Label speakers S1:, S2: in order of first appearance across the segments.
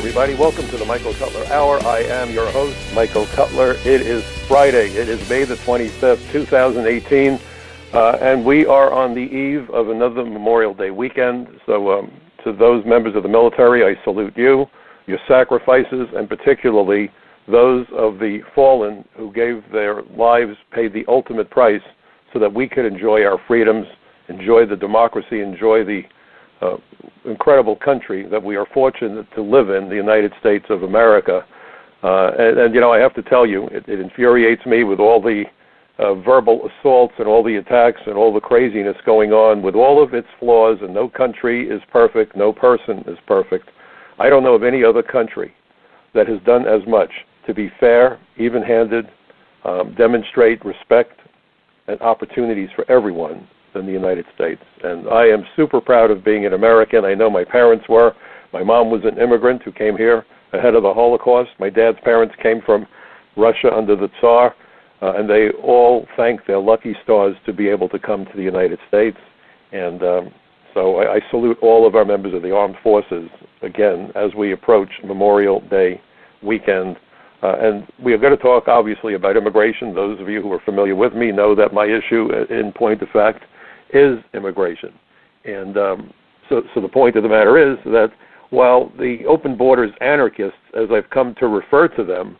S1: everybody. Welcome to the Michael Cutler Hour. I am your host, Michael Cutler. It is Friday. It is May the 25th, 2018, and we are on the eve of another Memorial Day weekend. So to those members of the military, I salute you, your sacrifices, and particularly those of the fallen who gave their lives, paid the ultimate price so that we could enjoy our freedoms, enjoy the democracy, enjoy the incredible country that we are fortunate to live in, the United States of America. And you know, I have to tell you, it infuriates me with all the verbal assaults and all the attacks and all the craziness going on with all of its flaws, and no country is perfect, no person is perfect. I don't know of any other country that has done as much to be fair, even-handed, demonstrate respect and opportunities for everyone than the United States. And I am super proud of being an American. I know my parents were. My mom was an immigrant who came here ahead of the Holocaust. My dad's parents came from Russia under the Tsar, and they all thanked their lucky stars to be able to come to the United States. And so I salute all of our members of the armed forces, again, as we approach Memorial Day weekend. And we are going to talk, obviously, about immigration. Those of you who are familiar with me know that my issue, in point of fact, is immigration. And so the point of the matter is that while the open borders anarchists, as I've come to refer to them,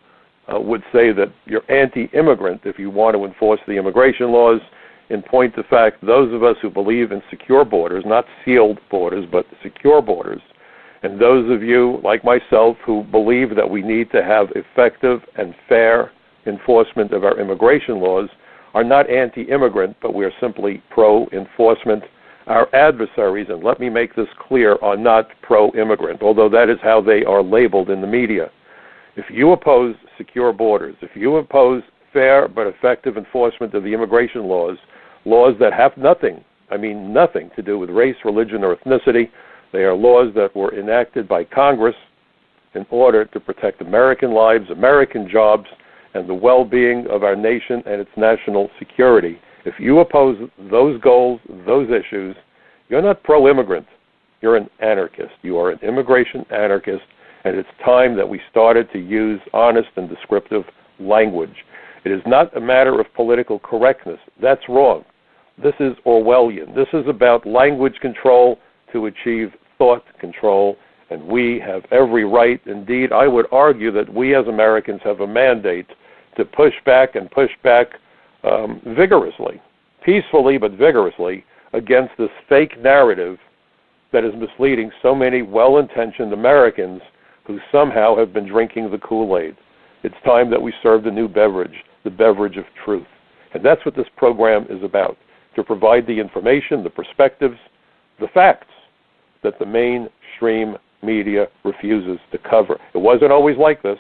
S1: would say that you're anti-immigrant if you want to enforce the immigration laws, in point of fact, those of us who believe in secure borders, not sealed borders, but secure borders, and those of you, like myself, who believe that we need to have effective and fair enforcement of our immigration laws, are not anti-immigrant, but we are simply pro-enforcement. Our adversaries, and let me make this clear, are not pro-immigrant, although that is how they are labeled in the media. If you oppose secure borders, if you oppose fair but effective enforcement of the immigration laws, laws that have nothing, I mean nothing to do with race, religion, or ethnicity, they are laws that were enacted by Congress in order to protect American lives, American jobs, and the well-being of our nation and its national security. If you oppose those goals, those issues, you're not pro-immigrant. You're an anarchist. You are an immigration anarchist, and it's time that we started to use honest and descriptive language. It is not a matter of political correctness. That's wrong. This is Orwellian. This is about language control to achieve thought control, and we have every right. Indeed, I would argue that we as Americans have a mandate to push back vigorously, peacefully but vigorously, against this fake narrative that is misleading so many well-intentioned Americans who somehow have been drinking the Kool-Aid. It's time that we serve the new beverage, the beverage of truth. And that's what this program is about, to provide the information, the perspectives, the facts that the mainstream media refuses to cover. It wasn't always like this.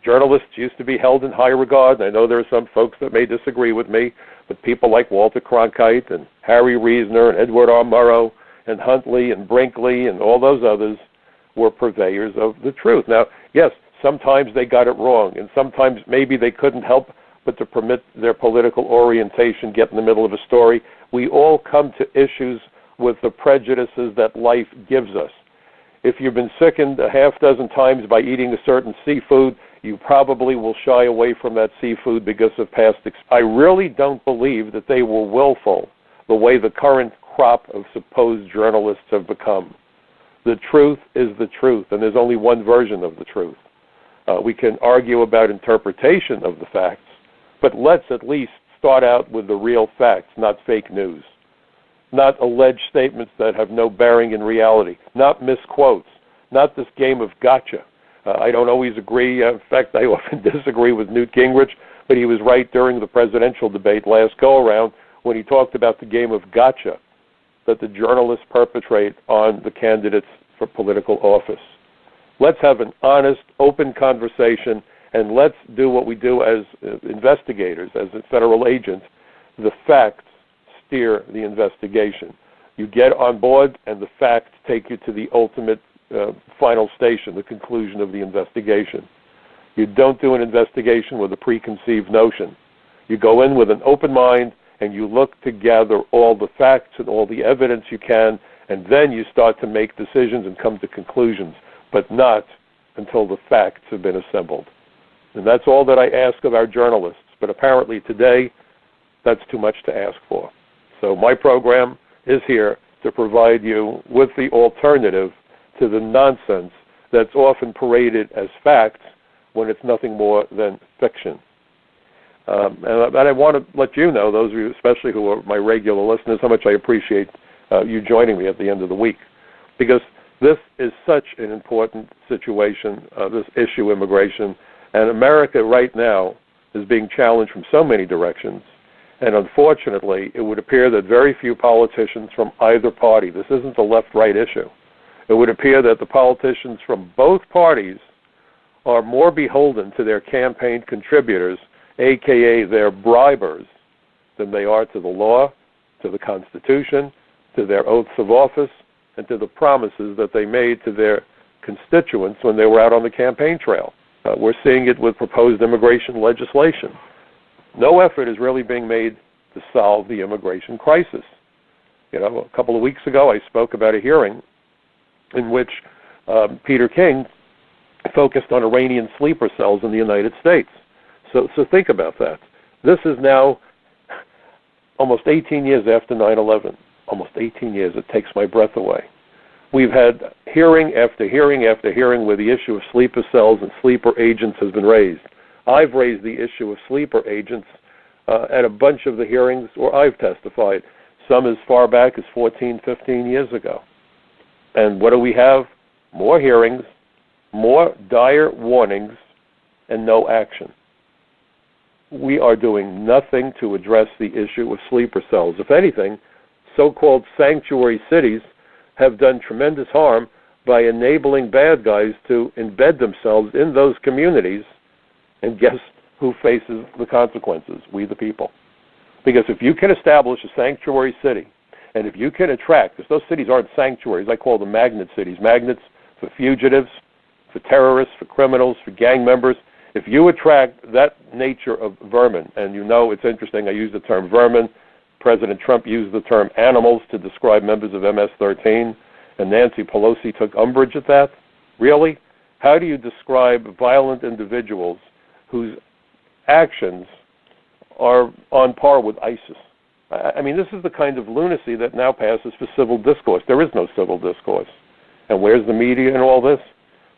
S1: Journalists used to be held in high regard, and I know there are some folks that may disagree with me, but people like Walter Cronkite and Harry Reasoner and Edward R. Murrow and Huntley and Brinkley and all those others were purveyors of the truth. Now, yes, sometimes they got it wrong, and sometimes maybe they couldn't help but to permit their political orientation get in the middle of a story. We all come to issues with the prejudices that life gives us. If you've been sickened a half dozen times by eating a certain seafood, you probably will shy away from that seafood because of past experience. I really don't believe that they were willful the way the current crop of supposed journalists have become. The truth is the truth, and there's only one version of the truth. We can argue about interpretation of the facts, but let's at least start out with the real facts, not fake news, not alleged statements that have no bearing in reality, not misquotes, not this game of gotcha. I don't always agree. In fact, I often disagree with Newt Gingrich, but he was right during the presidential debate last go-around when he talked about the game of gotcha that the journalists perpetrate on the candidates for political office. Let's have an honest, open conversation, and let's do what we do as investigators, as federal agents. The facts steer the investigation. You get on board, and the facts take you to the ultimate final station, the conclusion of the investigation. You don't do an investigation with a preconceived notion. You go in with an open mind, and you look to gather all the facts and all the evidence you can, and then you start to make decisions and come to conclusions. but not until the facts have been assembled. And that's all that I ask of our journalists. But apparently today, that's too much to ask for. So my program is here to provide you with the alternative to the nonsense that's often paraded as facts when it's nothing more than fiction. And I want to let you know, those of you especially who are my regular listeners, how much I appreciate you joining me at the end of the week. Because this is such an important situation, this issue, immigration. And America right now is being challenged from so many directions. And unfortunately, it would appear that very few politicians from either party, this isn't a left-right issue, it would appear that the politicians from both parties are more beholden to their campaign contributors, a.k.a. their bribers, than they are to the law, to the Constitution, to their oaths of office, and to the promises that they made to their constituents when they were out on the campaign trail. We're seeing it with proposed immigration legislation. No effort is really being made to solve the immigration crisis. You know, a couple of weeks ago I spoke about a hearing in which Peter King focused on Iranian sleeper cells in the United States. So think about that. This is now almost 18 years after 9/11. Almost 18 years. It takes my breath away. We've had hearing after hearing after hearing where the issue of sleeper cells and sleeper agents has been raised. I've raised the issue of sleeper agents at a bunch of the hearings where I've testified, some as far back as 14, 15 years ago. And what do we have? More hearings, more dire warnings, and no action. We are doing nothing to address the issue of sleeper cells. If anything, so-called sanctuary cities have done tremendous harm by enabling bad guys to embed themselves in those communities, and guess who faces the consequences? We the people. Because if you can establish a sanctuary city, and if you can attract, because those cities aren't sanctuaries, I call them magnet cities, magnets for fugitives, for terrorists, for criminals, for gang members. If you attract that nature of vermin, and you know it's interesting, I use the term vermin, President Trump used the term animals to describe members of MS-13, and Nancy Pelosi took umbrage at that. Really? How do you describe violent individuals whose actions are on par with ISIS? I mean, this is the kind of lunacy that now passes for civil discourse. There is no civil discourse. And where's the media in all this?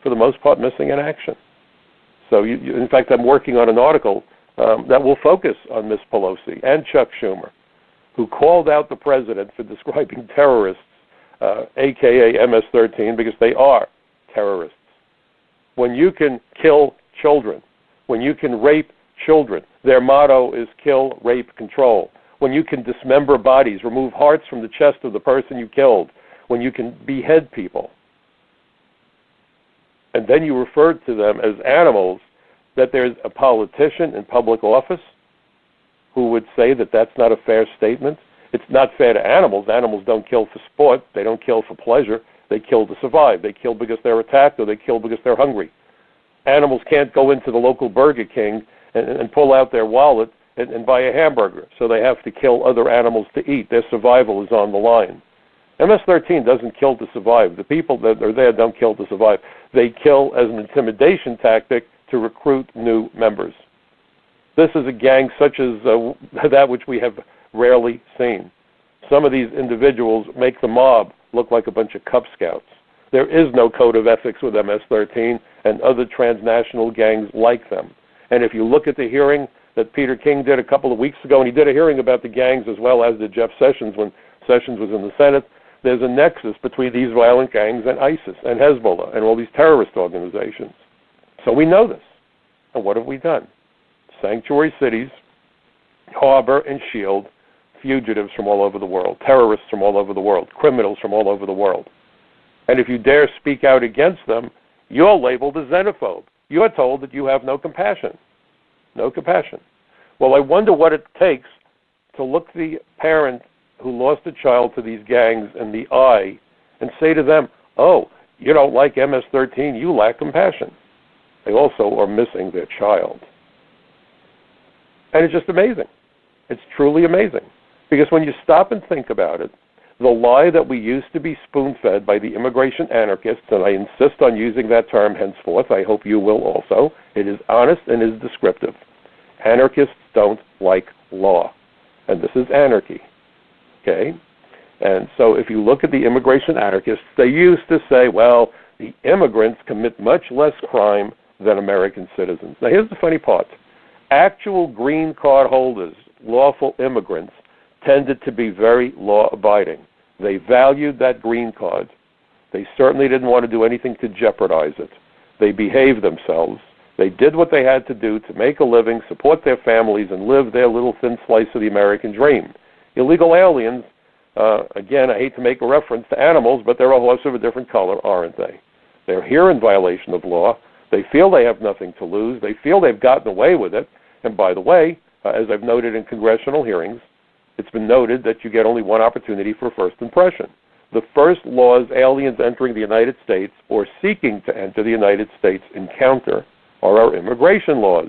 S1: For the most part, missing in action. So, in fact, I'm working on an article that will focus on Ms. Pelosi and Chuck Schumer, who called out the president for describing terrorists, a.k.a. MS-13, because they are terrorists. When you can kill children, when you can rape children, their motto is kill, rape, control. When you can dismember bodies, remove hearts from the chest of the person you killed, when you can behead people, and then you refer to them as animals, that there's a politician in public office who would say that that's not a fair statement. It's not fair to animals. Animals don't kill for sport. They don't kill for pleasure. They kill to survive. They kill because they're attacked, or they kill because they're hungry. Animals can't go into the local Burger King and pull out their wallet and buy a hamburger, so they have to kill other animals to eat. Their survival is on the line. MS-13 doesn't kill to survive. The people that are there don't kill to survive. They kill as an intimidation tactic to recruit new members. This is a gang such as that which we have rarely seen. Some of these individuals make the mob look like a bunch of Cub Scouts. There is no code of ethics with MS-13 and other transnational gangs like them. And if you look at the hearing that Peter King did a couple of weeks ago, and he did a hearing about the gangs as well as did Jeff Sessions when Sessions was in the Senate, there's a nexus between these violent gangs and ISIS and Hezbollah and all these terrorist organizations. So we know this. And what have we done? Sanctuary cities harbor and shield fugitives from all over the world, terrorists from all over the world, criminals from all over the world. And if you dare speak out against them, you're labeled a xenophobe. You're told that you have no compassion. No compassion. Well, I wonder what it takes to look the parent who lost a child to these gangs in the eye and say to them, oh, you don't like MS-13, you lack compassion. They also are missing their child. And it's just amazing. It's truly amazing. Because when you stop and think about it, The lie that we used to be spoon-fed by the immigration anarchists, and I insist on using that term henceforth, I hope you will also, it is honest and is descriptive. Anarchists don't like law, and this is anarchy, okay? And so if you look at the immigration anarchists, they used to say, well, the immigrants commit much less crime than American citizens. Now here's the funny part. Actual green card holders, lawful immigrants, tended to be very law-abiding. They valued that green card. They certainly didn't want to do anything to jeopardize it. They behaved themselves. They did what they had to do to make a living, support their families, and live their little thin slice of the American dream. Illegal aliens, again, I hate to make a reference to animals, but they're a horse of a different color, aren't they? They're here in violation of law. They feel they have nothing to lose. They feel they've gotten away with it. And by the way, as I've noted in congressional hearings, it's been noted that you get only one opportunity for first impression. The first laws aliens entering the United States or seeking to enter the United States encounter are our immigration laws.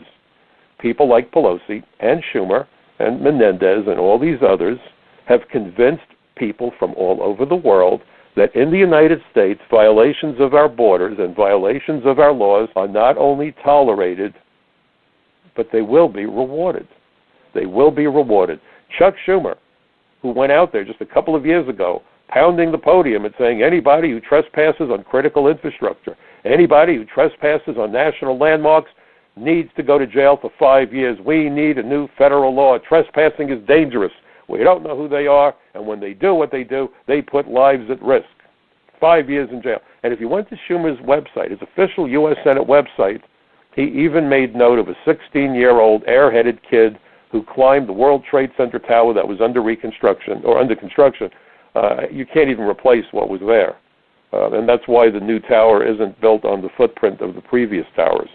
S1: People like Pelosi and Schumer and Menendez and all these others have convinced people from all over the world that in the United States, violations of our borders and violations of our laws are not only tolerated, but they will be rewarded. They will be rewarded. Chuck Schumer, who went out there just a couple of years ago, pounding the podium and saying anybody who trespasses on critical infrastructure, anybody who trespasses on national landmarks needs to go to jail for 5 years. We need a new federal law. Trespassing is dangerous. We don't know who they are, and when they do what they do, they put lives at risk. 5 years in jail. And if you went to Schumer's website, his official U.S. Senate website, he even made note of a 16-year-old airheaded kid who climbed the World Trade Center tower that was under construction. You can't even replace what was there. And that's why the new tower isn't built on the footprint of the previous towers.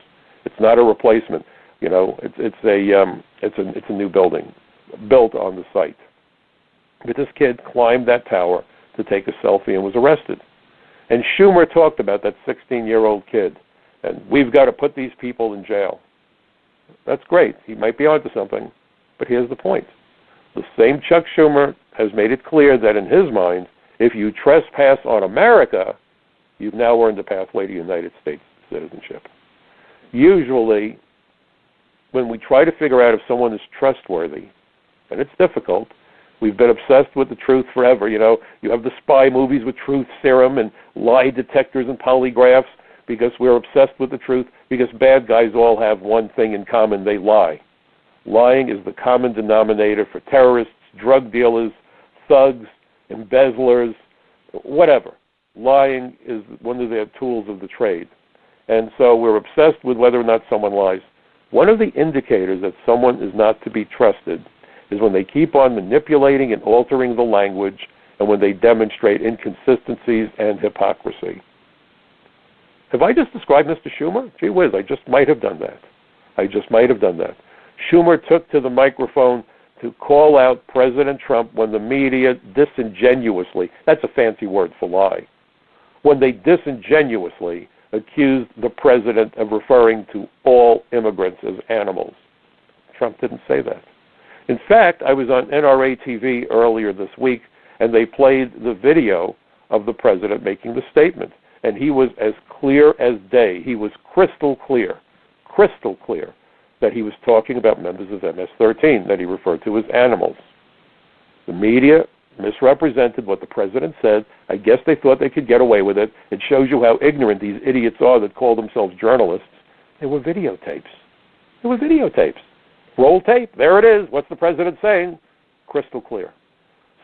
S1: It's not a replacement. You know, it's a new building built on the site. But this kid climbed that tower to take a selfie and was arrested. And Schumer talked about that 16-year-old kid. And we've got to put these people in jail. That's great. He might be onto something. But here's the point. The same Chuck Schumer has made it clear that in his mind, if you trespass on America, you've now earned a pathway to United States citizenship. Usually, when we try to figure out if someone is trustworthy, and it's difficult, we've been obsessed with the truth forever. You know, you have the spy movies with truth serum and lie detectors and polygraphs because we're obsessed with the truth, because bad guys all have one thing in common: they lie. Lying is the common denominator for terrorists, drug dealers, thugs, embezzlers, whatever. Lying is one of their tools of the trade. And so we're obsessed with whether or not someone lies. One of the indicators that someone is not to be trusted is when they keep on manipulating and altering the language and when they demonstrate inconsistencies and hypocrisy. Have I just described Mr. Schumer? Gee whiz, I just might have done that. Schumer took to the microphone to call out President Trump when the media disingenuously, that's a fancy word for lie, when they disingenuously accused the president of referring to all immigrants as animals. Trump didn't say that. In fact, I was on NRA TV earlier this week, and they played the video of the president making the statement, and he was as clear as day. He was crystal clear that he was talking about members of MS-13, that he referred to as animals. The media misrepresented what the president said. I guess they thought they could get away with it. It shows you how ignorant these idiots are that call themselves journalists. They were videotapes. Roll tape, there it is. What's the president saying? Crystal clear.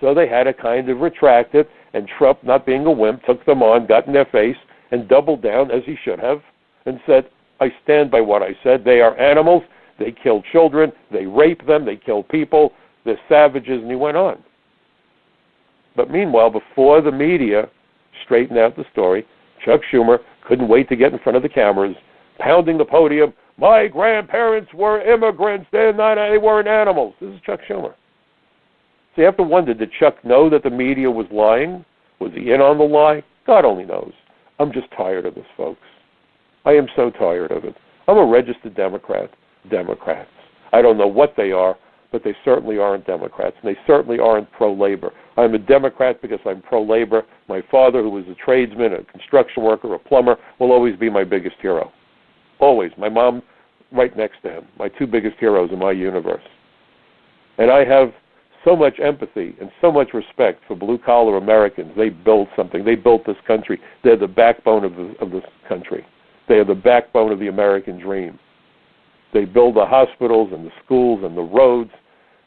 S1: So they had to kind of retract it, and Trump, not being a wimp, took them on, got in their face, and doubled down, as he should have, and said, I stand by what I said. They are animals. They kill children. They rape them. They kill people. They're savages, and he went on. But meanwhile, before the media straightened out the story, Chuck Schumer couldn't wait to get in front of the cameras, pounding the podium. My grandparents were immigrants. They weren't animals. This is Chuck Schumer. So you have to wonder, did Chuck know that the media was lying? Was he in on the lie? God only knows. I'm just tired of this, folks. I am so tired of it. I'm a registered Democrat. Democrats. I don't know what they are, but they certainly aren't Democrats, and they certainly aren't pro-labor. I'm a Democrat because I'm pro-labor. My father, who was a tradesman, a construction worker, a plumber, will always be my biggest hero. Always. My mom, right next to him. My two biggest heroes in my universe. And I have so much empathy and so much respect for blue-collar Americans. They built something. They built this country. They're the backbone of this country. They are the backbone of the American dream. They build the hospitals and the schools and the roads.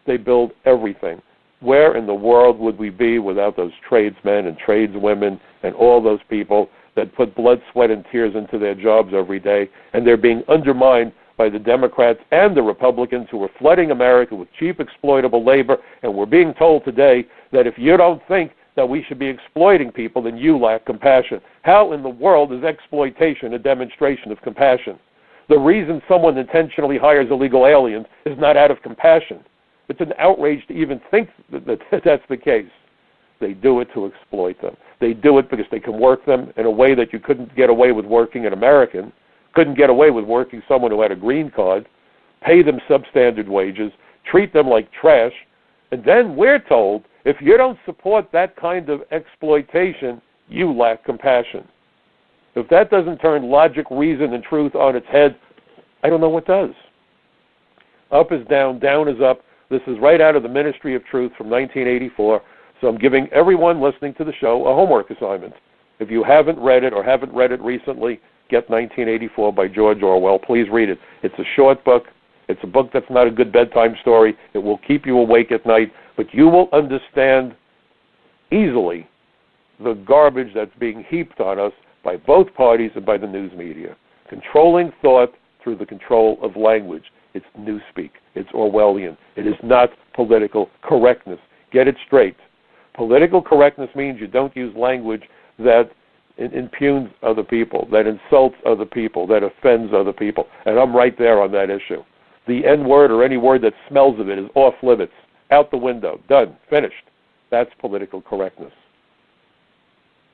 S1: They build everything. Where in the world would we be without those tradesmen and tradeswomen and all those people that put blood, sweat, and tears into their jobs every day, and they're being undermined by the Democrats and the Republicans who are flooding America with cheap, exploitable labor, and we're being told today that if you don't think that we should be exploiting people, then you lack compassion. How in the world is exploitation a demonstration of compassion? The reason someone intentionally hires illegal aliens is not out of compassion. It's an outrage to even think that that's the case. They do it to exploit them. They do it because they can work them in a way that you couldn't get away with working an American, couldn't get away with working someone who had a green card, pay them substandard wages, treat them like trash, and then we're told, if you don't support that kind of exploitation, you lack compassion. If that doesn't turn logic, reason, and truth on its head, I don't know what does. Up is down, down is up. This is right out of the Ministry of Truth from 1984, so I'm giving everyone listening to the show a homework assignment. If you haven't read it or haven't read it recently, get 1984 by George Orwell. Please read it. It's a short book. It's a book that's not a good bedtime story. It will keep you awake at night, but you will understand easily the garbage that's being heaped on us by both parties and by the news media. Controlling thought through the control of language. It's newspeak. It's Orwellian. It is not political correctness. Get it straight. Political correctness means you don't use language that impugns other people, that insults other people, that offends other people. And I'm right there on that issue. The N-word or any word that smells of it is off limits, out the window, done, finished. That's political correctness.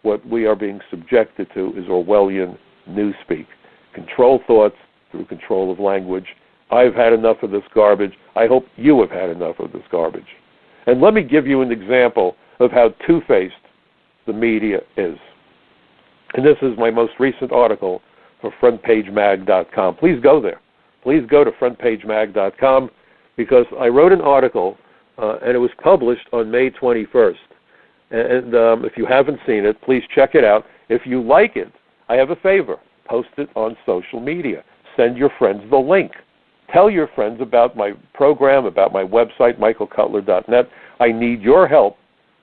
S1: What we are being subjected to is Orwellian newspeak. Control thoughts through control of language. I've had enough of this garbage. I hope you have had enough of this garbage. And let me give you an example of how two-faced the media is. And this is my most recent article for frontpagemag.com. Please go there. Please go to frontpagemag.com because I wrote an article and it was published on May 21st. And if you haven't seen it, please check it out. If you like it, I have a favor. Post it on social media. Send your friends the link. Tell your friends about my program, about my website, michaelcutler.net. I need your help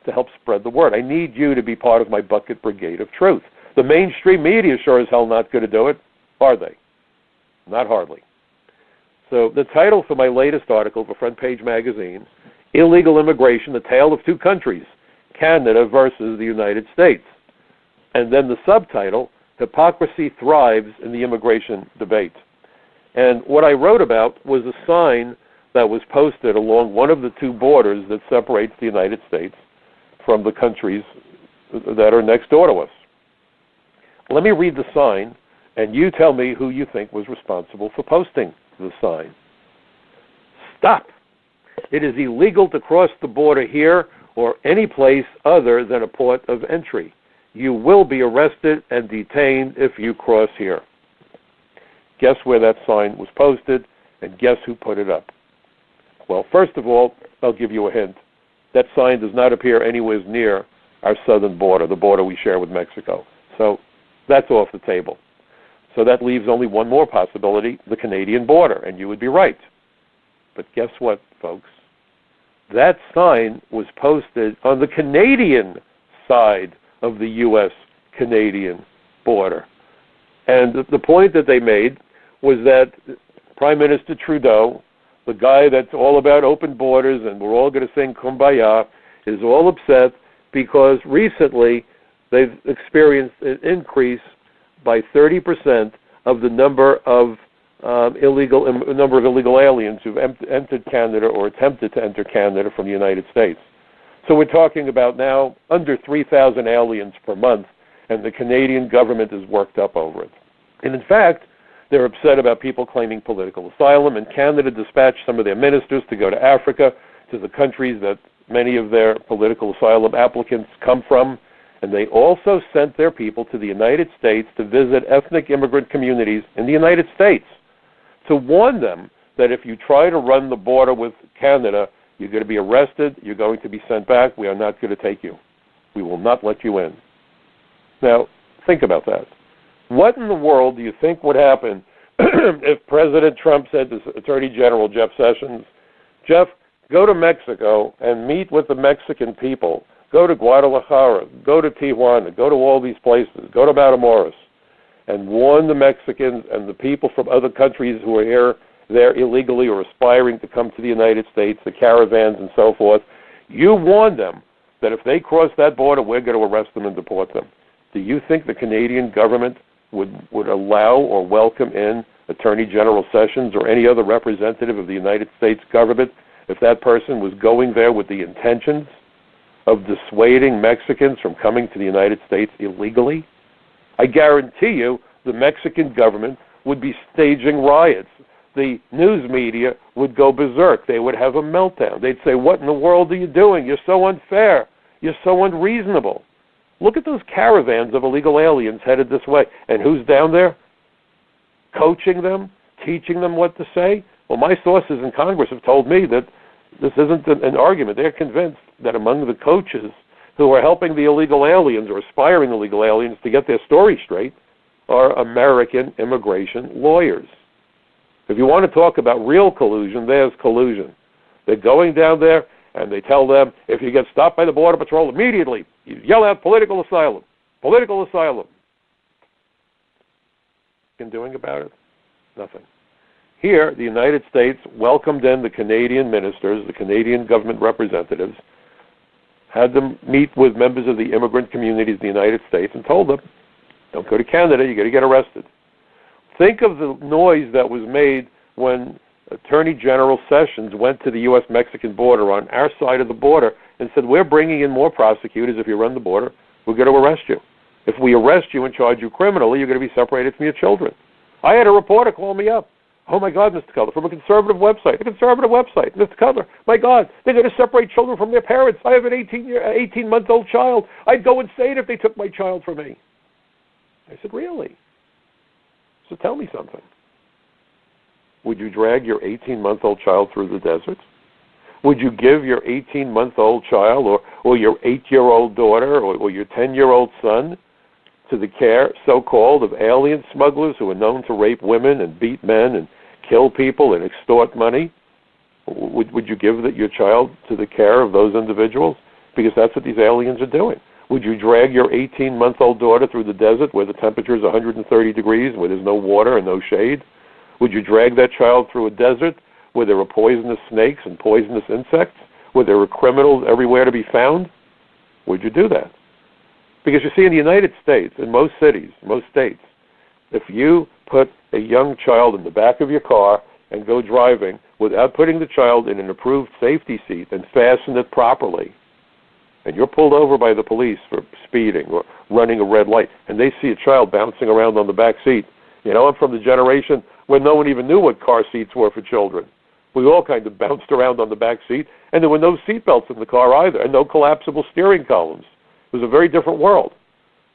S1: to help spread the word. I need you to be part of my bucket brigade of truth. The mainstream media sure as hell not going to do it, are they? Not hardly. So the title for my latest article for Front Page Magazine, Illegal Immigration, The Tale of Two Countries, Canada versus the United States. And then the subtitle, Hypocrisy Thrives in the Immigration Debate. And what I wrote about was a sign that was posted along one of the two borders that separates the United States from the countries that are next door to us. Let me read the sign, and you tell me who you think was responsible for posting the sign. Stop. It is illegal to cross the border here or any place other than a port of entry. You will be arrested and detained if you cross here. Guess where that sign was posted, and guess who put it up? Well, first of all, I'll give you a hint. That sign does not appear anywhere near our southern border, the border we share with Mexico. So that's off the table. So that leaves only one more possibility, the Canadian border, and you would be right. But guess what, folks? That sign was posted on the Canadian side of the U.S.-Canadian border. And the point that they made was that Prime Minister Trudeau, the guy that's all about open borders and we're all going to sing Kumbaya, is all upset because recently they've experienced an increase by 30% of the number of illegal aliens who've entered Canada or attempted to enter Canada from the United States. So we're talking about now under 3,000 aliens per month, and the Canadian government is worked up over it. And in fact, They're upset about people claiming political asylum, and Canada dispatched some of their ministers to go to Africa, to the countries that many of their political asylum applicants come from, and they also sent their people to the United States to visit ethnic immigrant communities in the United States to warn them that if you try to run the border with Canada, you're going to be arrested, you're going to be sent back, we are not going to take you. We will not let you in. Now, think about that. What in the world do you think would happen if President Trump said to Attorney General Jeff Sessions, Jeff, go to Mexico and meet with the Mexican people. Go to Guadalajara, go to Tijuana, go to all these places, go to Matamoros, and warn the Mexicans and the people from other countries who are there illegally or aspiring to come to the United States, the caravans and so forth. You warn them that if they cross that border, we're going to arrest them and deport them. Do you think the Canadian government would allow or welcome in Attorney General Sessions or any other representative of the United States government if that person was going there with the intentions of dissuading Mexicans from coming to the United States illegally? I guarantee you the Mexican government would be staging riots. The news media would go berserk. They would have a meltdown. They'd say, what in the world are you doing? You're so unfair. You're so unreasonable. Look at those caravans of illegal aliens headed this way. And who's down there? Coaching them, teaching them what to say? Well, my sources in Congress have told me that this isn't an argument. They're convinced that among the coaches who are helping the illegal aliens or aspiring illegal aliens to get their story straight are American immigration lawyers. If you want to talk about real collusion, there's collusion. They're going down there and they tell them, if you get stopped by the Border Patrol immediately, you yell out political asylum, political asylum. What doing about it? Nothing. Here, the United States welcomed in the Canadian ministers, the Canadian government representatives, had them meet with members of the immigrant communities in the United States and told them, don't go to Canada, you're going to get arrested. Think of the noise that was made when Attorney General Sessions went to the U.S.-Mexican border on our side of the border and said, we're bringing in more prosecutors if you run the border. We're going to arrest you. If we arrest you and charge you criminally, you're going to be separated from your children. I had a reporter call me up. Oh, my God, Mr. Cutler, from a conservative website. Mr. Cutler, my God, they're going to separate children from their parents. I have an 18-month-old child. I'd go insane if they took my child from me. I said, really? So tell me something. Would you drag your 18-month-old child through the desert? Would you give your 18-month-old child or your 8-year-old daughter or your 10-year-old son to the care, so-called, of alien smugglers who are known to rape women and beat men and kill people and extort money? Would you give your child to the care of those individuals? Because that's what these aliens are doing. Would you drag your 18-month-old daughter through the desert where the temperature is 130 degrees, where there's no water and no shade? Would you drag that child through a desert where there are poisonous snakes and poisonous insects, where there are criminals everywhere to be found? Would you do that? Because you see, in the United States, in most cities, most states, if you put a young child in the back of your car and go driving without putting the child in an approved safety seat and fasten it properly, and you're pulled over by the police for speeding or running a red light, and they see a child bouncing around on the back seat. You know, I'm from the generation when no one even knew what car seats were for children. We all kind of bounced around on the back seat, and there were no seat belts in the car either, and no collapsible steering columns. It was a very different world.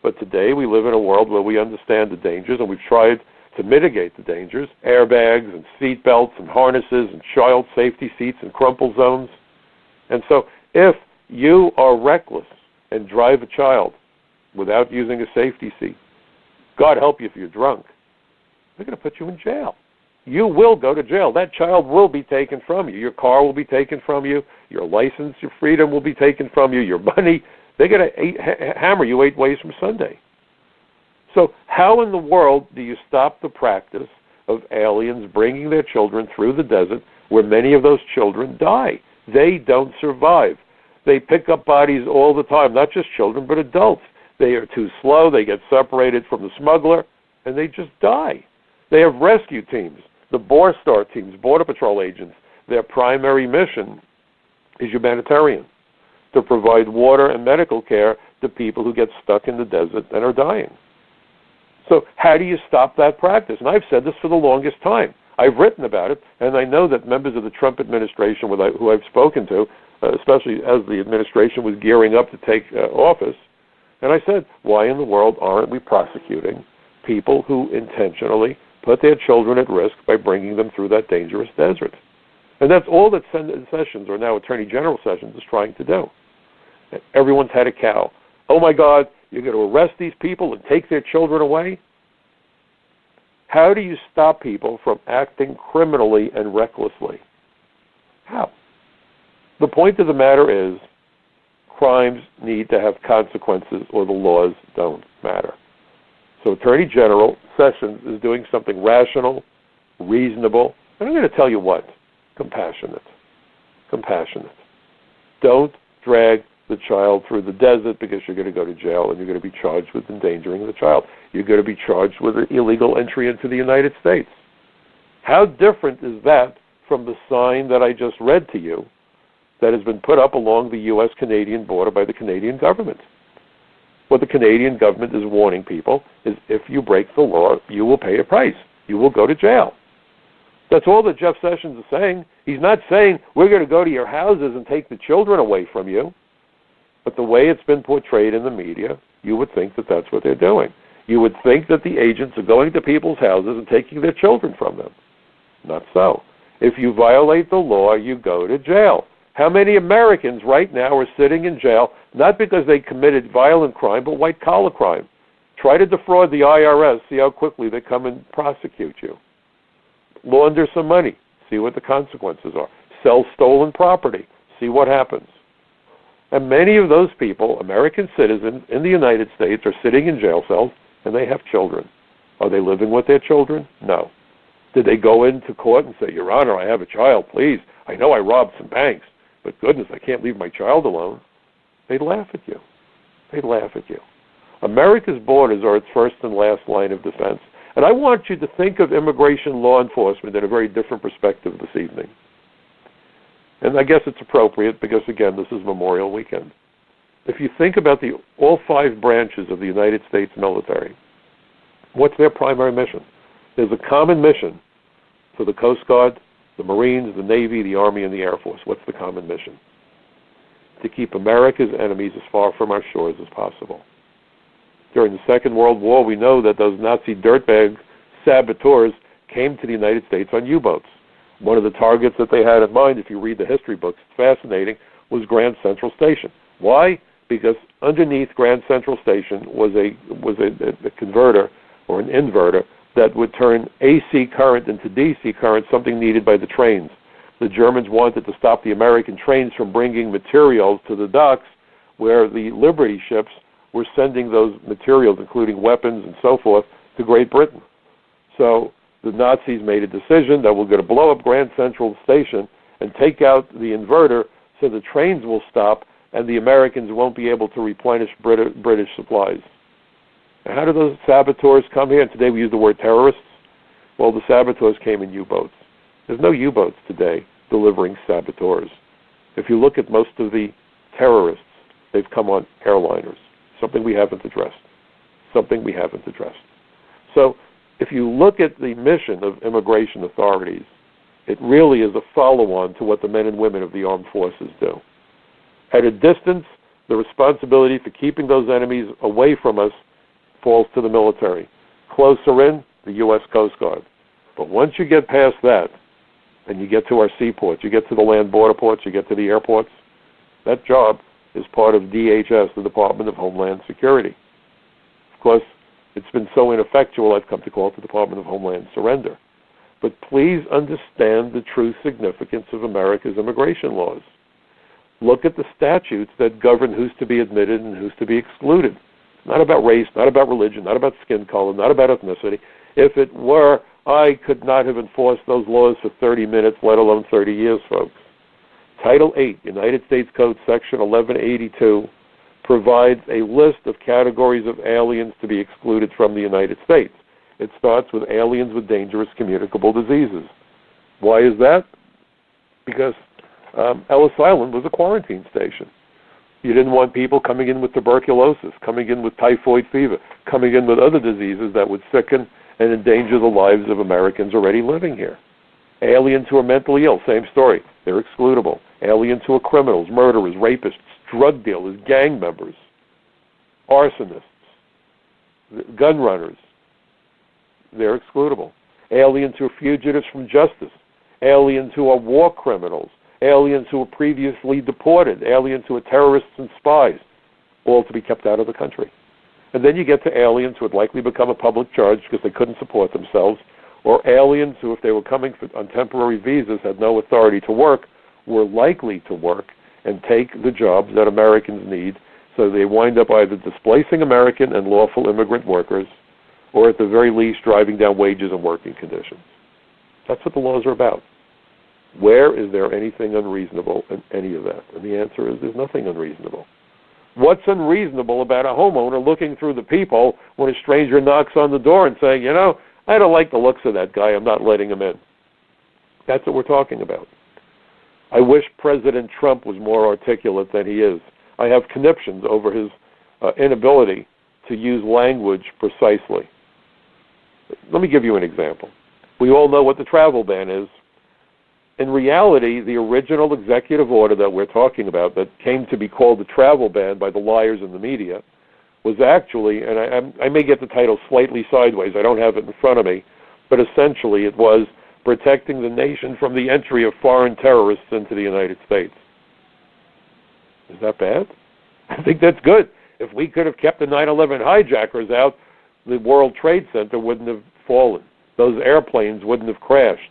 S1: But today we live in a world where we understand the dangers, and we've tried to mitigate the dangers, airbags and seat belts and harnesses and child safety seats and crumple zones. And so if you are reckless and drive a child without using a safety seat, God help you if you're drunk, they're going to put you in jail. You will go to jail. That child will be taken from you. Your car will be taken from you. Your license, your freedom will be taken from you. Your money, they're going to hammer you 8 ways from Sunday. So how in the world do you stop the practice of aliens bringing their children through the desert where many of those children die? They don't survive. They pick up bodies all the time, not just children, but adults. They are too slow. They get separated from the smuggler, and they just die. They have rescue teams, the BORSTAR teams, Border Patrol agents. Their primary mission is humanitarian, to provide water and medical care to people who get stuck in the desert and are dying. So how do you stop that practice? And I've said this for the longest time. I've written about it, and I know that members of the Trump administration who I've spoken to, especially as the administration was gearing up to take office, and I said, why in the world aren't we prosecuting people who intentionally put their children at risk by bringing them through that dangerous desert? And that's all that Sessions, or now Attorney General Sessions, is trying to do. Everyone's had a cow. Oh, my God, you're going to arrest these people and take their children away? How do you stop people from acting criminally and recklessly? How? The point of the matter is crimes need to have consequences or the laws don't matter. So Attorney General Sessions is doing something rational, reasonable, and I'm going to tell you what, compassionate. Compassionate. Don't drag the child through the desert because you're going to go to jail and you're going to be charged with endangering the child. You're going to be charged with an illegal entry into the United States. How different is that from the sign that I just read to you that has been put up along the U.S.-Canadian border by the Canadian government? What the Canadian government is warning people is if you break the law, you will pay a price. You will go to jail. That's all that Jeff Sessions is saying. He's not saying we're going to go to your houses and take the children away from you. But the way it's been portrayed in the media, you would think that that's what they're doing. You would think that the agents are going to people's houses and taking their children from them. Not so. If you violate the law, you go to jail. How many Americans right now are sitting in jail, not because they committed violent crime, but white-collar crime? Try to defraud the IRS, see how quickly they come and prosecute you. Launder some money, see what the consequences are. Sell stolen property, see what happens. And many of those people, American citizens in the United States, are sitting in jail cells, and they have children. Are they living with their children? No. Did they go into court and say, Your Honor, I have a child, please. I know I robbed some banks, but goodness, I can't leave my child alone. They'd laugh at you. They'd laugh at you. America's borders are its first and last line of defense. And I want you to think of immigration law enforcement in a very different perspective this evening. And I guess it's appropriate because, again, this is Memorial Weekend. If you think about all 5 branches of the United States military, what's their primary mission? There's a common mission for the Coast Guard, the Marines, the Navy, the Army, and the Air Force. What's the common mission? To keep America's enemies as far from our shores as possible. During the Second World War, we know that those Nazi dirtbag saboteurs came to the United States on U-boats. One of the targets that they had in mind, if you read the history books, it's fascinating, was Grand Central Station. Why? Because underneath Grand Central Station was a converter or an inverter that would turn AC current into DC current, something needed by the trains. The Germans wanted to stop the American trains from bringing materials to the docks where the Liberty ships were sending those materials, including weapons and so forth, to Great Britain. So the Nazis made a decision that we're going to blow up Grand Central Station and take out the inverter so the trains will stop and the Americans won't be able to replenish British supplies. Now, how do those saboteurs come here? And today we use the word terrorists. Well, the saboteurs came in U-boats. There's no U-boats today delivering saboteurs. If you look at most of the terrorists, they've come on airliners, something we haven't addressed. Something we haven't addressed. So if you look at the mission of immigration authorities, it really is a follow-on to what the men and women of the armed forces do. At a distance, the responsibility for keeping those enemies away from us falls to the military. Closer in, the U.S. Coast Guard. But once you get past that, and you get to our seaports, you get to the land border ports, you get to the airports, that job is part of DHS, the Department of Homeland Security. Of course, it's been so ineffectual, I've come to call it the Department of Homeland Surrender. But please understand the true significance of America's immigration laws. Look at the statutes that govern who's to be admitted and who's to be excluded. Not about race, not about religion, not about skin color, not about ethnicity. If it were, I could not have enforced those laws for 30 minutes, let alone 30 years, folks. Title 8, United States Code, Section 1182, provides a list of categories of aliens to be excluded from the United States. It starts with aliens with dangerous communicable diseases. Why is that? Because Ellis Island was a quarantine station. You didn't want people coming in with tuberculosis, coming in with typhoid fever, coming in with other diseases that would sicken and endanger the lives of Americans already living here. Aliens who are mentally ill, same story. They're excludable. Aliens who are criminals, murderers, rapists, drug dealers, gang members, arsonists, gun runners, they're excludable. Aliens who are fugitives from justice, aliens who are war criminals, aliens who were previously deported, aliens who are terrorists and spies, all to be kept out of the country. And then you get to aliens who would likely become a public charge because they couldn't support themselves, or aliens who, if they were coming on temporary visas, had no authority to work, were likely to work and take the jobs that Americans need, so they wind up either displacing American and lawful immigrant workers, or at the very least driving down wages and working conditions. That's what the laws are about. Where is there anything unreasonable in any of that? And the answer is there's nothing unreasonable. What's unreasonable about a homeowner looking through the peephole when a stranger knocks on the door and saying, you know, I don't like the looks of that guy, I'm not letting him in? That's what we're talking about. I wish President Trump was more articulate than he is. I have conniptions over his inability to use language precisely. Let me give you an example. We all know what the travel ban is. In reality, the original executive order that we're talking about that came to be called the travel ban by the liars in the media was actually, and I may get the title slightly sideways, I don't have it in front of me, but essentially it was protecting the nation from the entry of foreign terrorists into the United States. Is that bad? I think that's good. If we could have kept the 9/11 hijackers out, the World Trade Center wouldn't have fallen. Those airplanes wouldn't have crashed.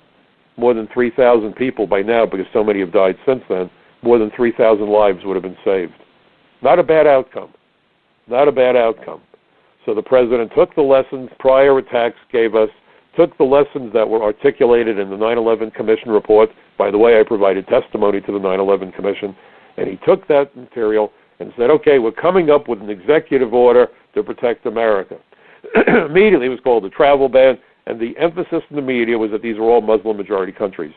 S1: More than 3,000 people by now, because so many have died since then, more than 3,000 lives would have been saved. Not a bad outcome. Not a bad outcome. So the president took the lessons prior attacks gave us, took the lessons that were articulated in the 9/11 Commission report. By the way, I provided testimony to the 9/11 Commission, and he took that material and said, okay, we're coming up with an executive order to protect America. Immediately it was called the travel ban, and the emphasis in the media was that these were all Muslim-majority countries.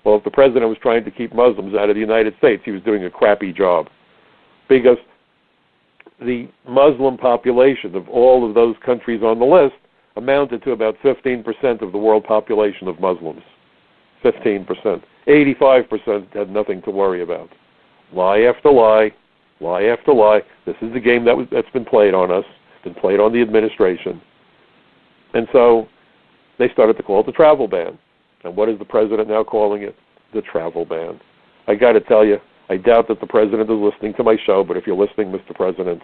S1: Well, if the president was trying to keep Muslims out of the United States, he was doing a crappy job, because the Muslim population of all of those countries on the list amounted to about 15% of the world population of Muslims. 15%. 85% had nothing to worry about. Lie after lie, lie after lie. This is the game that's been played on us, been played on the administration. And so they started to call it the travel ban. And what is the president now calling it? The travel ban. I got to tell you, I doubt that the president is listening to my show, but if you're listening, Mr. President,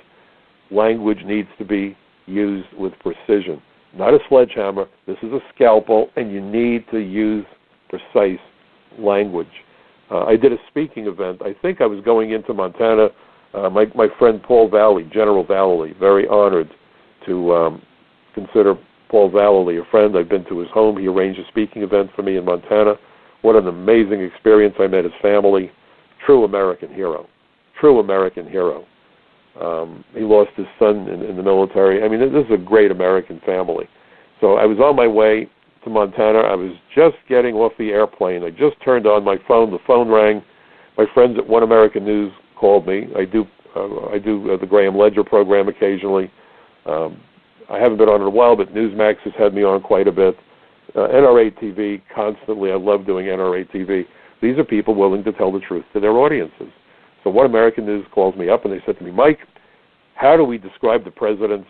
S1: language needs to be used with precision. Not a sledgehammer. This is a scalpel, and you need to use precise language. I did a speaking event. I think I was going into Montana. My friend Paul Valley, General Valley, very honored to consider Paul Valley a friend. I've been to his home. He arranged a speaking event for me in Montana. What an amazing experience. I met his family. True American hero. True American hero. He lost his son in the military. I mean, this is a great American family. So I was on my way to Montana. I was just getting off the airplane. I just turned on my phone. The phone rang. My friends at One American News called me. I do the Graham Ledger program occasionally. I haven't been on in a while, but Newsmax has had me on quite a bit. NRA TV, constantly. I love doing NRA TV. These are people willing to tell the truth to their audiences. So One American News calls me up, and they said to me, Mike, how do we describe the president's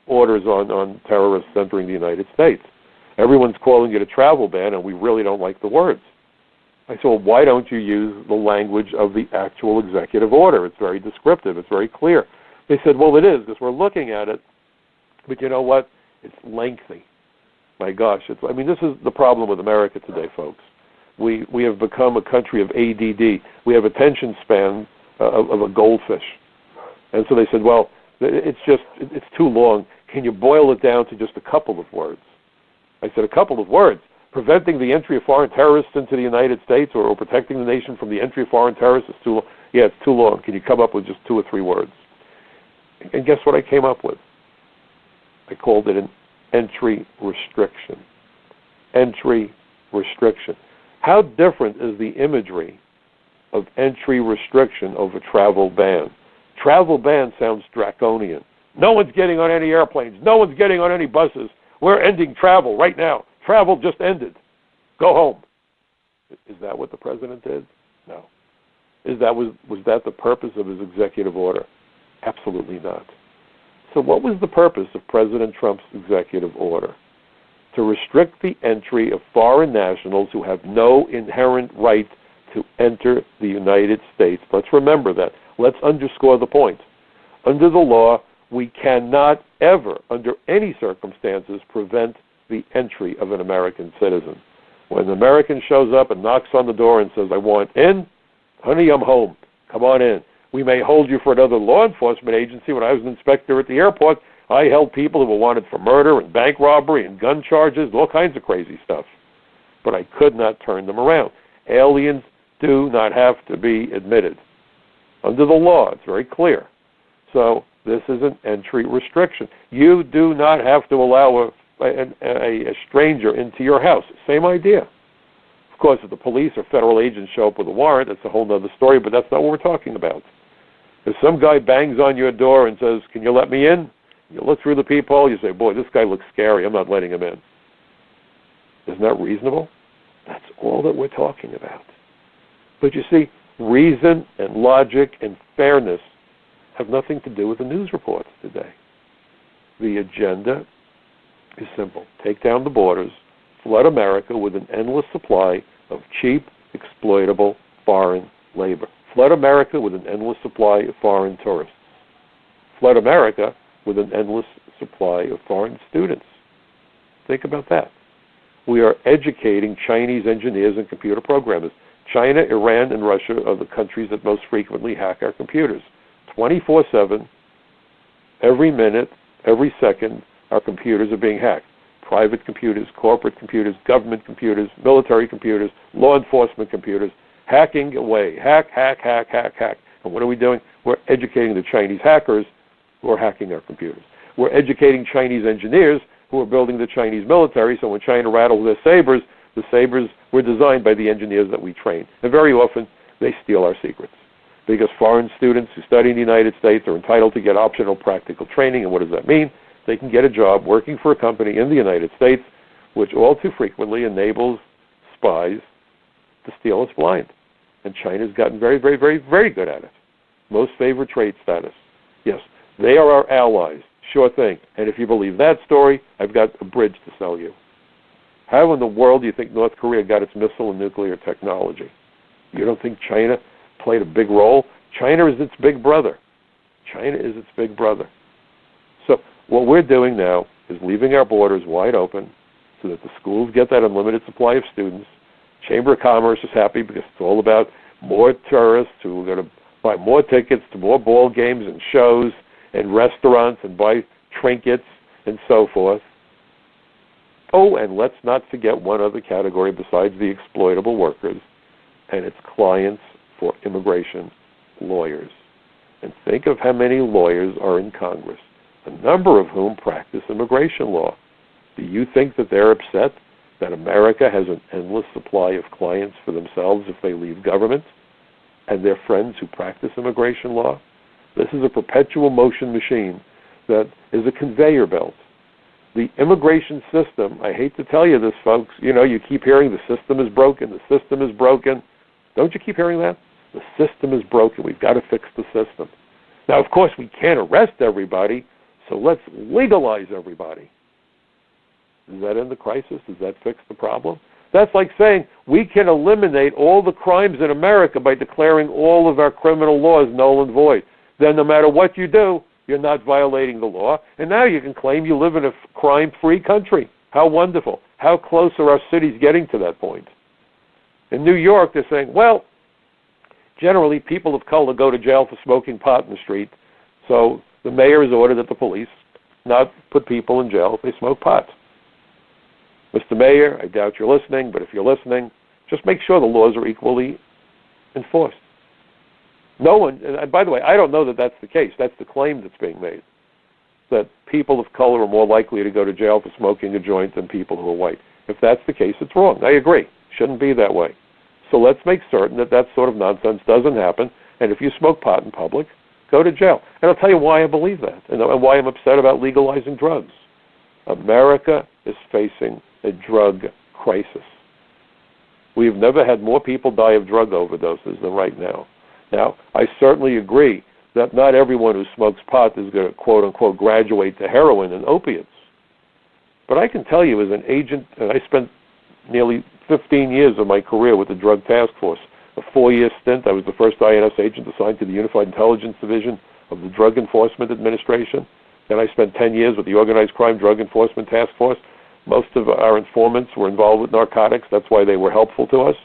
S1: orders on terrorists entering the United States? Everyone's calling it a travel ban, and we really don't like the words. I said, well, why don't you use the language of the actual executive order? It's very descriptive. It's very clear. They said, well, it is, because we're looking at it. But you know what? It's lengthy. My gosh. I mean, this is the problem with America today, folks. We have become a country of ADD. We have attention span of a goldfish. And so they said, well, it's too long. Can you boil it down to just a couple of words? I said, a couple of words. Preventing the entry of foreign terrorists into the United States, or protecting the nation from the entry of foreign terrorists is too long. Yeah, it's too long. Can you come up with just 2 or 3 words? And guess what I came up with? I called it an entry restriction. Entry restriction. How different is the imagery of entry restriction of a travel ban? Travel ban sounds draconian. No one's getting on any airplanes. No one's getting on any buses. We're ending travel right now. Travel just ended. Go home. Is that what the president did? No. Was that the purpose of his executive order? Absolutely not. So what was the purpose of President Trump's executive order? To restrict the entry of foreign nationals who have no inherent right to enter the United States. Let's remember that. Let's underscore the point. Under the law, we cannot ever, under any circumstances, prevent the entry of an American citizen. When an American shows up and knocks on the door and says, I want in, honey, I'm home. Come on in. We may hold you for another law enforcement agency. When I was an inspector at the airport, I held people who were wanted for murder and bank robbery and gun charges and all kinds of crazy stuff. But I could not turn them around. Aliens do not have to be admitted. Under the law, it's very clear. So this is an entry restriction. You do not have to allow a stranger into your house. Same idea. Of course, if the police or federal agents show up with a warrant, that's a whole other story, but that's not what we're talking about. If some guy bangs on your door and says, can you let me in? You look through the peephole, you say, boy, this guy looks scary. I'm not letting him in. Isn't that reasonable? That's all that we're talking about. But you see, reason and logic and fairness have nothing to do with the news reports today. The agenda is simple. Take down the borders, flood America with an endless supply of cheap, exploitable foreign labor. Flood America with an endless supply of foreign tourists. Flood America with an endless supply of foreign students. Think about that. We are educating Chinese engineers and computer programmers. China, Iran, and Russia are the countries that most frequently hack our computers. 24/7, every minute, every second, our computers are being hacked. Private computers, corporate computers, government computers, military computers, law enforcement computers, hacking away. Hack, hack, hack, hack, hack. And what are we doing? We're educating the Chinese hackers who are hacking our computers. We're educating Chinese engineers who are building the Chinese military, so when China rattles their sabers, the sabers were designed by the engineers that we train. And very often, they steal our secrets. Because foreign students who study in the United States are entitled to get optional practical training. And what does that mean? They can get a job working for a company in the United States, which all too frequently enables spies to steal us blind. And China's gotten very, very, very, very good at it. Most favored trade status. Yes, they are our allies. Sure thing. And if you believe that story, I've got a bridge to sell you. How in the world do you think North Korea got its missile and nuclear technology? You don't think China played a big role? China is its big brother. China is its big brother. So what we're doing now is leaving our borders wide open so that the schools get that unlimited supply of students. Chamber of Commerce is happy because it's all about more tourists who are going to buy more tickets to more ball games and shows and restaurants and buy trinkets and so forth. Oh, and let's not forget one other category besides the exploitable workers, and it's clients for immigration lawyers. And think of how many lawyers are in Congress, a number of whom practice immigration law. Do you think that they're upset that America has an endless supply of clients for themselves if they leave government and their friends who practice immigration law? This is a perpetual motion machine that is a conveyor belt. The immigration system, I hate to tell you this, folks, you keep hearing the system is broken, the system is broken. Don't you keep hearing that? The system is broken. We've got to fix the system. Now, of course, we can't arrest everybody, so let's legalize everybody. Does that end the crisis? Does that fix the problem? That's like saying we can eliminate all the crimes in America by declaring all of our criminal laws null and void. Then no matter what you do, you're not violating the law, and now you can claim you live in a crime-free country. How wonderful. How close are our cities getting to that point? In New York, they're saying, well, generally people of color go to jail for smoking pot in the street, so the mayor has ordered that the police not put people in jail if they smoke pot. Mr. Mayor, I doubt you're listening, but if you're listening, just make sure the laws are equally enforced. No one, and by the way, I don't know that that's the case. That's the claim that's being made, that people of color are more likely to go to jail for smoking a joint than people who are white. If that's the case, it's wrong. I agree. Shouldn't be that way. So let's make certain that that sort of nonsense doesn't happen. And if you smoke pot in public, go to jail. And I'll tell you why I believe that and why I'm upset about legalizing drugs. America is facing a drug crisis. We've never had more people die of drug overdoses than right now. Now, I certainly agree that not everyone who smokes pot is going to, quote-unquote, graduate to heroin and opiates. But I can tell you as an agent, and I spent nearly 15 years of my career with the Drug Task Force, a 4-year stint. I was the first INS agent assigned to the Unified Intelligence Division of the Drug Enforcement Administration. Then I spent 10 years with the Organized Crime Drug Enforcement Task Force. Most of our informants were involved with narcotics. That's why they were helpful to us.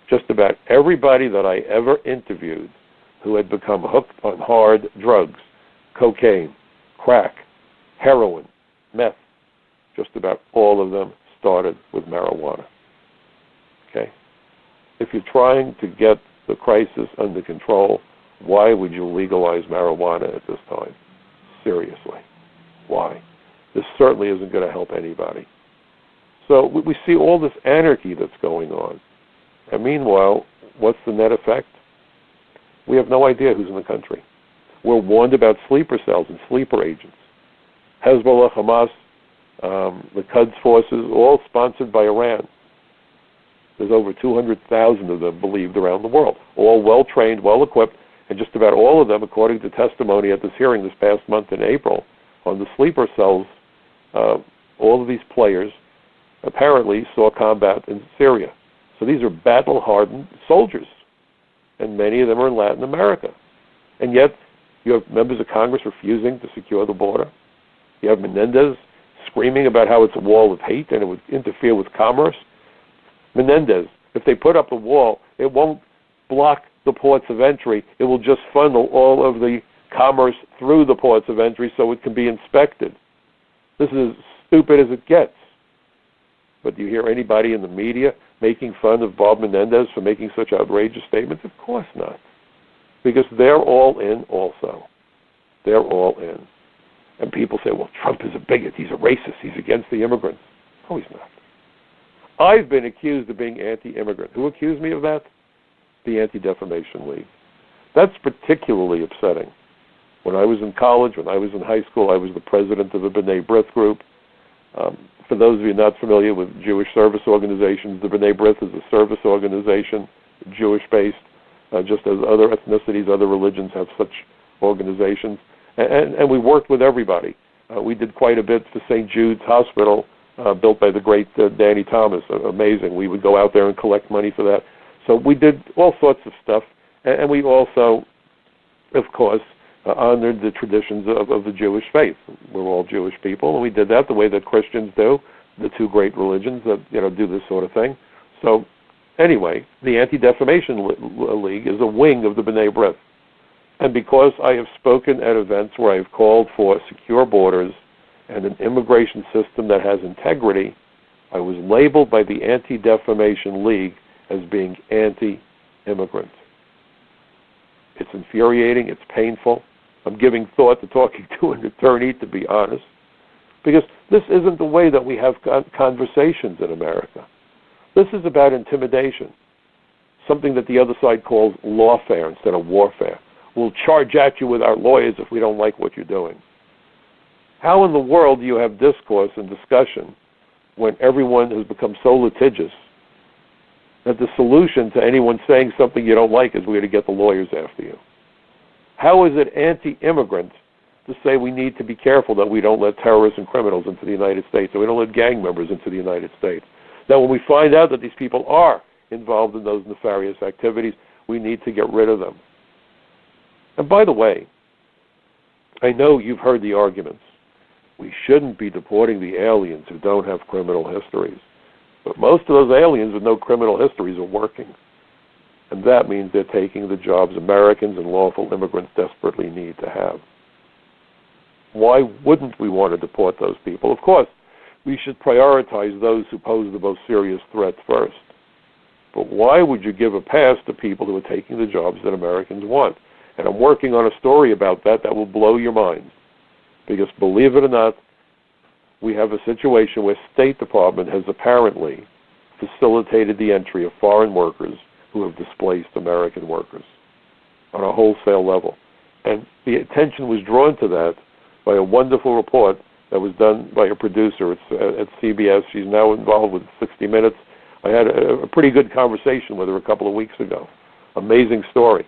S1: Just about everybody that I ever interviewed who had become hooked on hard drugs, cocaine, crack, heroin, meth, just about all of them started with marijuana. Okay? If you're trying to get the crisis under control, why would you legalize marijuana at this time? Seriously. Why? This certainly isn't going to help anybody. So we see all this anarchy that's going on. And meanwhile, what's the net effect? We have no idea who's in the country. We're warned about sleeper cells and sleeper agents. Hezbollah, Hamas, the Quds forces, all sponsored by Iran. There's over 200,000 of them believed around the world, all well-trained, well-equipped, and just about all of them, according to testimony at this hearing this past month in April, on the sleeper cells, all of these players apparently saw combat in Syria. So these are battle-hardened soldiers, and many of them are in Latin America. And yet, you have members of Congress refusing to secure the border. You have Menendez screaming about how it's a wall of hate and it would interfere with commerce. Menendez, if they put up a wall, it won't block the ports of entry. It will just funnel all of the commerce through the ports of entry so it can be inspected. This is as stupid as it gets. But do you hear anybody in the media making fun of Bob Menendez for making such outrageous statements? Of course not. Because they're all in also. They're all in. And people say, well, Trump is a bigot. He's a racist. He's against the immigrants. No, he's not. I've been accused of being anti-immigrant. Who accused me of that? The Anti-Defamation League. That's particularly upsetting. When I was in college, when I was in high school, I was the president of the B'nai B'rith group. For those of you not familiar with Jewish service organizations, the B'nai B'rith is a service organization, Jewish-based, just as other ethnicities, other religions have such organizations. And we worked with everybody. We did quite a bit for St. Jude's Hospital, built by the great Danny Thomas. Amazing. We would go out there and collect money for that. So we did all sorts of stuff. And we also, of course, honored the traditions of the Jewish faith. We're all Jewish people, and we did that the way that Christians do, the two great religions that do this sort of thing. So anyway, the Anti-Defamation League is a wing of the B'nai B'rith. And because I have spoken at events where I have called for secure borders and an immigration system that has integrity, I was labeled by the Anti-Defamation League as being anti-immigrant. It's infuriating. It's painful. I'm giving thought to talking to an attorney, to be honest, because this isn't the way that we have conversations in America. This is about intimidation, something that the other side calls lawfare instead of warfare. We'll charge at you with our lawyers if we don't like what you're doing. How in the world do you have discourse and discussion when everyone has become so litigious that the solution to anyone saying something you don't like is we're going to get the lawyers after you? How is it anti-immigrant to say we need to be careful that we don't let terrorists and criminals into the United States, or we don't let gang members into the United States? That when we find out that these people are involved in those nefarious activities, we need to get rid of them. And by the way, I know you've heard the arguments. We shouldn't be deporting the aliens who don't have criminal histories. But most of those aliens with no criminal histories are working. And that means they're taking the jobs Americans and lawful immigrants desperately need to have. Why wouldn't we want to deport those people? Of course, we should prioritize those who pose the most serious threat first. But why would you give a pass to people who are taking the jobs that Americans want? And I'm working on a story about that will blow your mind. Because believe it or not, we have a situation where State Department has apparently facilitated the entry of foreign workers who have displaced American workers on a wholesale level. And the attention was drawn to that by a wonderful report that was done by a producer at CBS. She's now involved with 60 Minutes. I had a pretty good conversation with her a couple of weeks ago. Amazing story.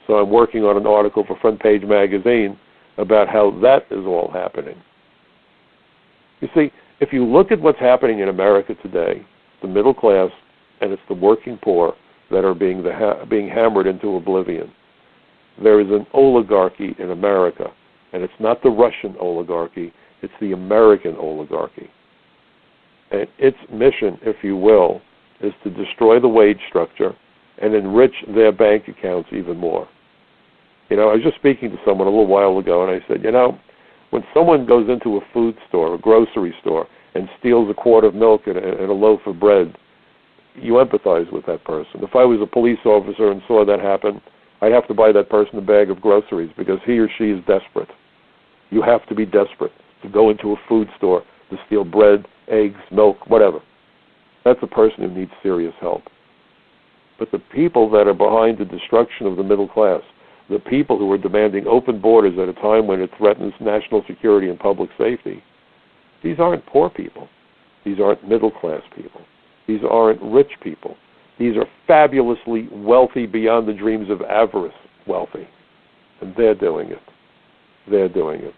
S1: So I'm working on an article for Front Page Magazine about how that is all happening. You see, if you look at what's happening in America today, the middle class and it's the working poor that are being hammered into oblivion. There is an oligarchy in America, and it's not the Russian oligarchy, it's the American oligarchy. And its mission, if you will, is to destroy the wage structure and enrich their bank accounts even more. You know, I was just speaking to someone a little while ago, and I said, you know, when someone goes into a food store, a grocery store, and steals a quart of milk and a loaf of bread, you empathize with that person. If I was a police officer and saw that happen, I'd have to buy that person a bag of groceries because he or she is desperate. You have to be desperate to go into a food store to steal bread, eggs, milk, whatever. That's a person who needs serious help. But the people that are behind the destruction of the middle class, the people who are demanding open borders at a time when it threatens national security and public safety, these aren't poor people. These aren't middle-class people. These aren't rich people. These are fabulously wealthy beyond the dreams of avarice wealthy. And they're doing it. They're doing it.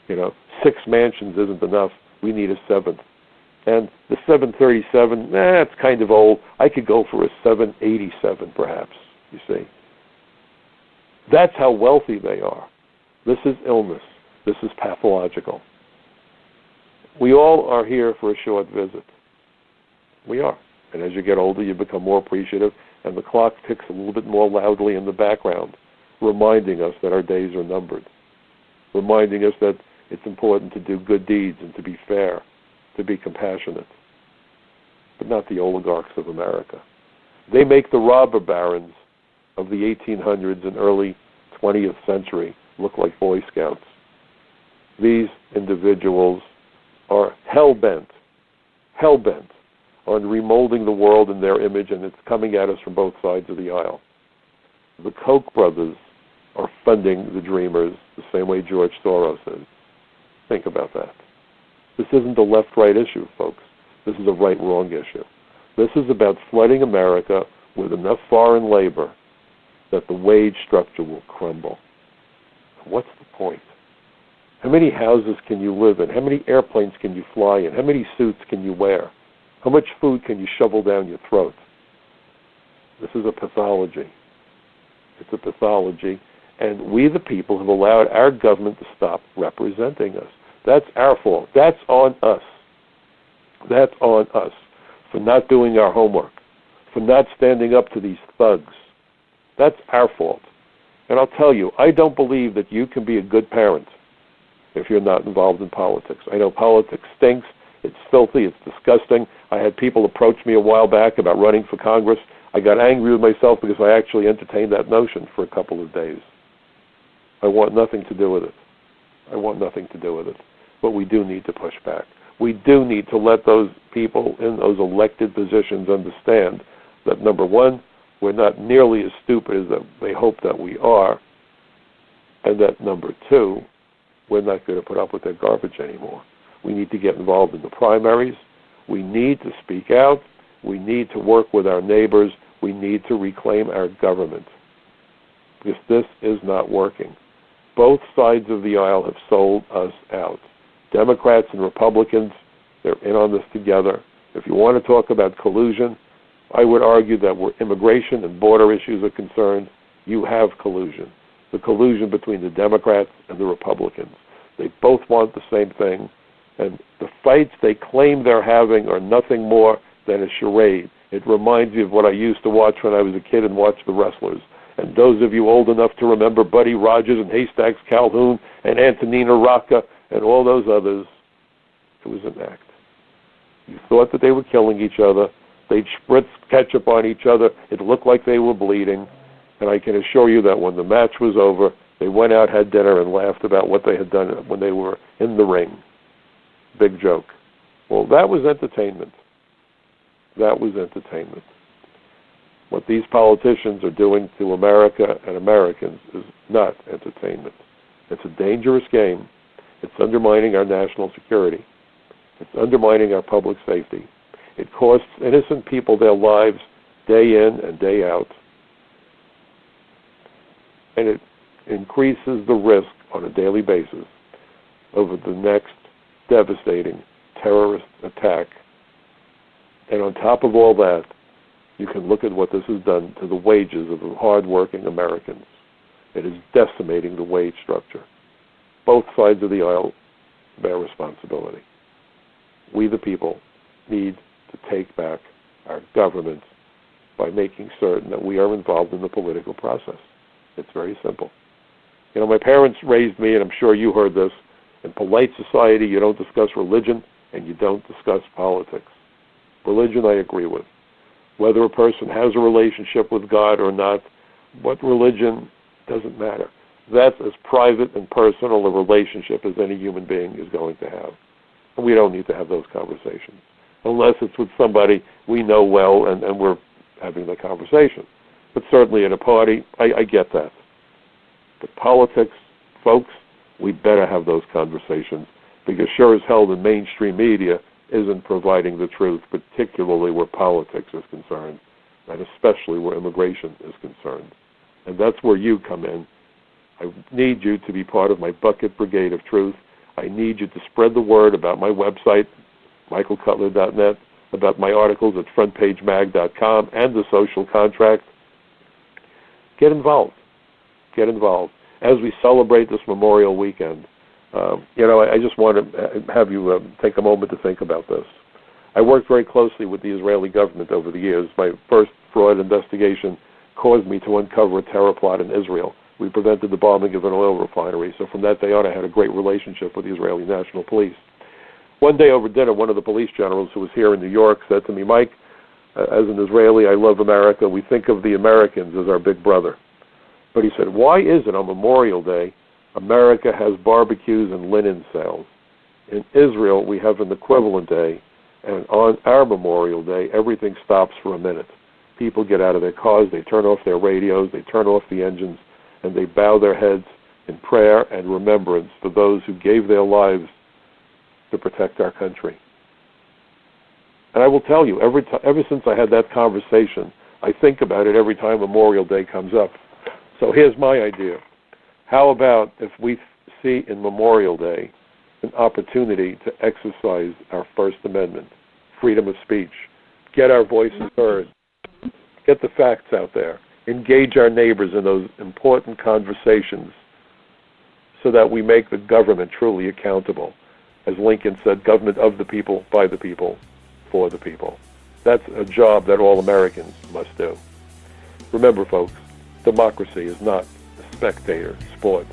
S1: You know, 6 mansions isn't enough. We need a 7th. And the 737, it's kind of old. I could go for a 787 perhaps, you see. That's how wealthy they are. This is illness. This is pathological. We all are here for a short visit. We are. And as you get older, you become more appreciative, and the clock ticks a little bit more loudly in the background, reminding us that our days are numbered, reminding us that it's important to do good deeds and to be fair, to be compassionate, but not the oligarchs of America. They make the robber barons of the 1800s and early 20th century look like Boy Scouts. These individuals are hell-bent on remolding the world in their image, and it's coming at us from both sides of the aisle. The Koch brothers are funding the dreamers the same way George Soros is. Think about that. This isn't a left-right issue, folks. This is a right-wrong issue. This is about flooding America with enough foreign labor that the wage structure will crumble. What's the point? How many houses can you live in? How many airplanes can you fly in? How many suits can you wear? How much food can you shovel down your throat? This is a pathology. It's a pathology, and we the people have allowed our government to stop representing us. That's our fault. That's on us. That's on us for not doing our homework, for not standing up to these thugs. That's our fault. And I'll tell you, I don't believe that you can be a good parent if you're not involved in politics. I know politics stinks. It's filthy. It's disgusting. I had people approach me a while back about running for Congress. I got angry with myself because I actually entertained that notion for a couple of days. I want nothing to do with it. I want nothing to do with it. But we do need to push back. We do need to let those people in those elected positions understand that, number one, we're not nearly as stupid as they hope that we are, and that, number two, we're not going to put up with their garbage anymore. We need to get involved in the primaries. We need to speak out. We need to work with our neighbors. We need to reclaim our government, because this is not working. Both sides of the aisle have sold us out. Democrats and Republicans, they're in on this together. If you want to talk about collusion, I would argue that where immigration and border issues are concerned, you have collusion. The collusion between the Democrats and the Republicans. They both want the same thing, and the fights they claim they're having are nothing more than a charade. It reminds me of what I used to watch when I was a kid and watch the wrestlers. And those of you old enough to remember Buddy Rogers and Haystacks Calhoun and Antonina Rocca and all those others, it was an act. You thought that they were killing each other. They'd spritz ketchup on each other. It looked like they were bleeding. And I can assure you that when the match was over, they went out, had dinner, and laughed about what they had done when they were in the ring. Big joke. Well, that was entertainment. That was entertainment. What these politicians are doing to America and Americans is not entertainment. It's a dangerous game. It's undermining our national security. It's undermining our public safety. It costs innocent people their lives day in and day out. And it increases the risk on a daily basis of the next devastating terrorist attack. And on top of all that, you can look at what this has done to the wages of the hard-working Americans. It is decimating the wage structure. Both sides of the aisle bear responsibility. We, the people, need to take back our government by making certain that we are involved in the political process. It's very simple. You know, my parents raised me, and I'm sure you heard this, in polite society you don't discuss religion and you don't discuss politics. Religion I agree with. Whether a person has a relationship with God or not, what religion doesn't matter. That's as private and personal a relationship as any human being is going to have. And we don't need to have those conversations, unless it's with somebody we know well and we're having the conversation. But certainly at a party, I get that. But politics, folks, we better have those conversations, because sure as hell the mainstream media isn't providing the truth, particularly where politics is concerned, and especially where immigration is concerned. And that's where you come in. I need you to be part of my bucket brigade of truth. I need you to spread the word about my website, michaelcutler.net, about my articles at frontpagemag.com and the social contract. Get involved. Get involved. As we celebrate this Memorial weekend, I just want to have you take a moment to think about this. I worked very closely with the Israeli government over the years. My first fraud investigation caused me to uncover a terror plot in Israel. We prevented the bombing of an oil refinery, so from that day on I had a great relationship with the Israeli National Police. One day over dinner, one of the police generals who was here in New York said to me, Mike, as an Israeli, I love America. We think of the Americans as our big brother. But he said, why is it on Memorial Day America has barbecues and linen sales? In Israel, we have an equivalent day, and on our Memorial Day, everything stops for a minute. People get out of their cars, they turn off their radios, they turn off the engines, and they bow their heads in prayer and remembrance for those who gave their lives to protect our country. And I will tell you, ever since I had that conversation, I think about it every time Memorial Day comes up. So here's my idea. How about if we see in Memorial Day an opportunity to exercise our First Amendment, freedom of speech, get our voices heard, get the facts out there, engage our neighbors in those important conversations so that we make the government truly accountable. As Lincoln said, government of the people, by the people, for the people. That's a job that all Americans must do. Remember, folks, democracy is not a spectator sport.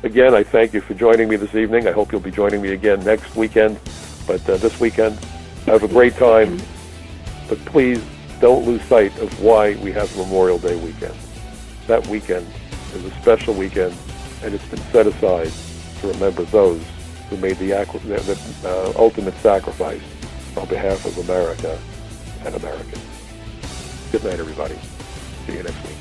S1: Again, I thank you for joining me this evening. I hope you'll be joining me again next weekend. But this weekend, have a great time. But please don't lose sight of why we have Memorial Day weekend. That weekend is a special weekend, and it's been set aside to remember those who made the ultimate sacrifice on behalf of America and Americans. Good night, everybody. See you next week.